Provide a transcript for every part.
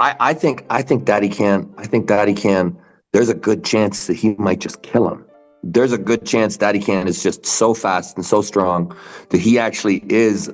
Dadikyan, there's a good chance that he might just kill him. There's a good chance Dadikyan is just so fast and so strong that he actually is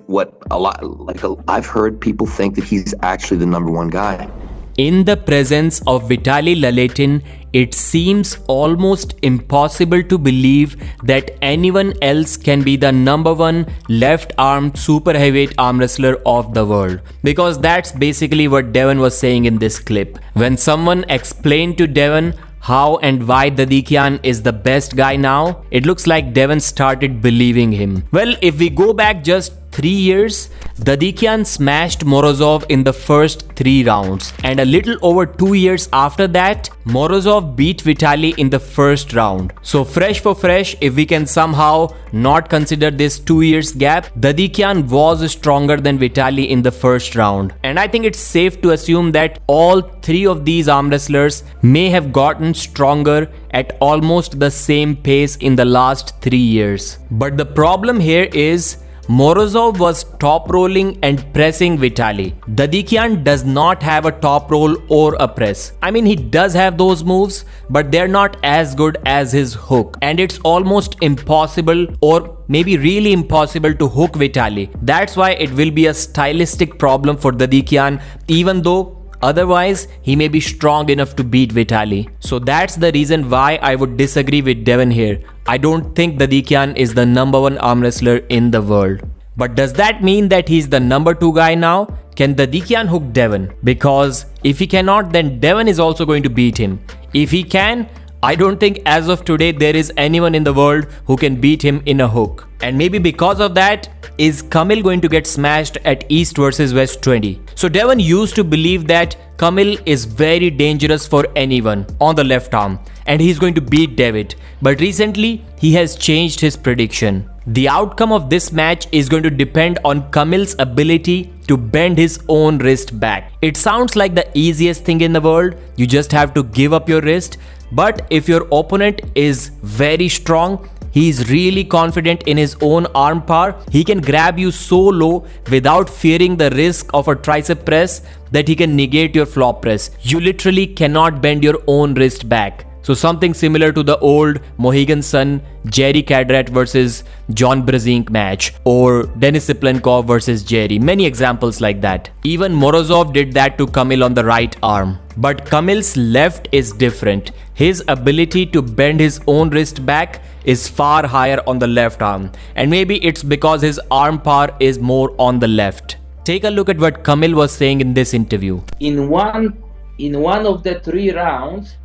I've heard people think that he's actually the number one guy. In the presence of Vitaly Laletin, it seems almost impossible to believe that anyone else can be the number one left-armed super heavyweight arm wrestler of the world. Because that's basically what Devon was saying in this clip. When someone explained to Devon how and why Dadikyan is the best guy now, it looks like Devon started believing him. Well, if we go back just 3 years, Dadikyan smashed Morozov in the first 3 rounds, and a little over 2 years after that, Morozov beat Vitaly in the first round. So fresh for fresh, if we can somehow not consider this 2 years gap, Dadikyan was stronger than Vitaly in the first round. And I think it's safe to assume that all 3 of these arm wrestlers may have gotten stronger at almost the same pace in the last 3 years. But the problem here is Morozov was top rolling and pressing Vitaly. Dadikyan does not have a top roll or a press. I mean, he does have those moves, but they're not as good as his hook. And it's almost impossible, or maybe really impossible, to hook Vitaly. That's why it will be a stylistic problem for Dadikyan, even though otherwise he may be strong enough to beat Vitaly. So that's the reason why I would disagree with Devon here. I don't think Dadikyan is the number one arm wrestler in the world. But does that mean that he's the number 2 guy now? Can Dadikyan hook Devon? Because if he cannot, then Devon is also going to beat him. If he can, I don't think as of today there is anyone in the world who can beat him in a hook. And maybe because of that, is Kamil going to get smashed at East versus West 20? So Devon used to believe that Kamil is very dangerous for anyone on the left arm and he's going to beat David. But recently, he has changed his prediction. The outcome of this match is going to depend on Kamil's ability to bend his own wrist back. It sounds like the easiest thing in the world. You just have to give up your wrist. But if your opponent is very strong, he is really confident in his own arm power, he can grab you so low without fearing the risk of a tricep press that he can negate your flop press. You literally cannot bend your own wrist back. So something similar to the old Mohegan Sun Jerry Cadrat versus John Brzezinski match, or Denis Siplenkov versus Jerry. Many examples like that. Even Morozov did that to Kamil on the right arm. But Kamil's left is different. His ability to bend his own wrist back is far higher on the left arm. And maybe it's because his arm power is more on the left. Take a look at what Kamil was saying in this interview. In one of the 3 rounds,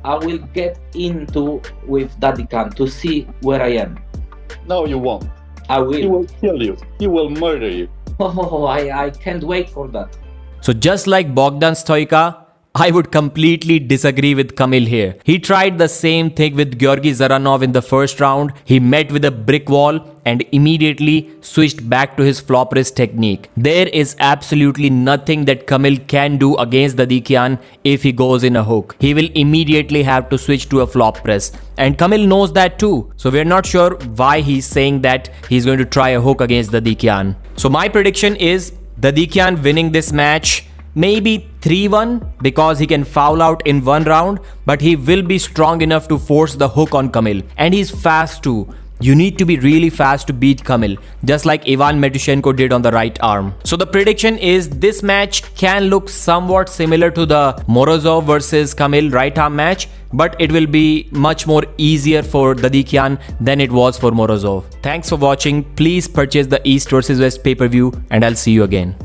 I will get into with Dadikyan to see where I am. No, you won't. I will. He will kill you. He will murder you. Oh, I can't wait for that. So just like Bogdan Stoica, I would completely disagree with Kamil here. He tried the same thing with Georgi Zaranov in the first round. He met with a brick wall and immediately switched back to his flop wrist technique. There is absolutely nothing that Kamil can do against Dadikyan if he goes in a hook. He will immediately have to switch to a flop press. And Kamil knows that too. So we're not sure why he's saying that he's going to try a hook against Dadikyan. So my prediction is Dadikyan winning this match. Maybe 3-1 because he can foul out in 1 round, but he will be strong enough to force the hook on Kamil. And he's fast too. You need to be really fast to beat Kamil, just like Ivan Matushenko did on the right arm. So the prediction is this match can look somewhat similar to the Morozov versus Kamil right arm match, but it will be much more easier for Dadikyan than it was for Morozov. Thanks for watching. Please purchase the East versus West pay-per-view and I'll see you again.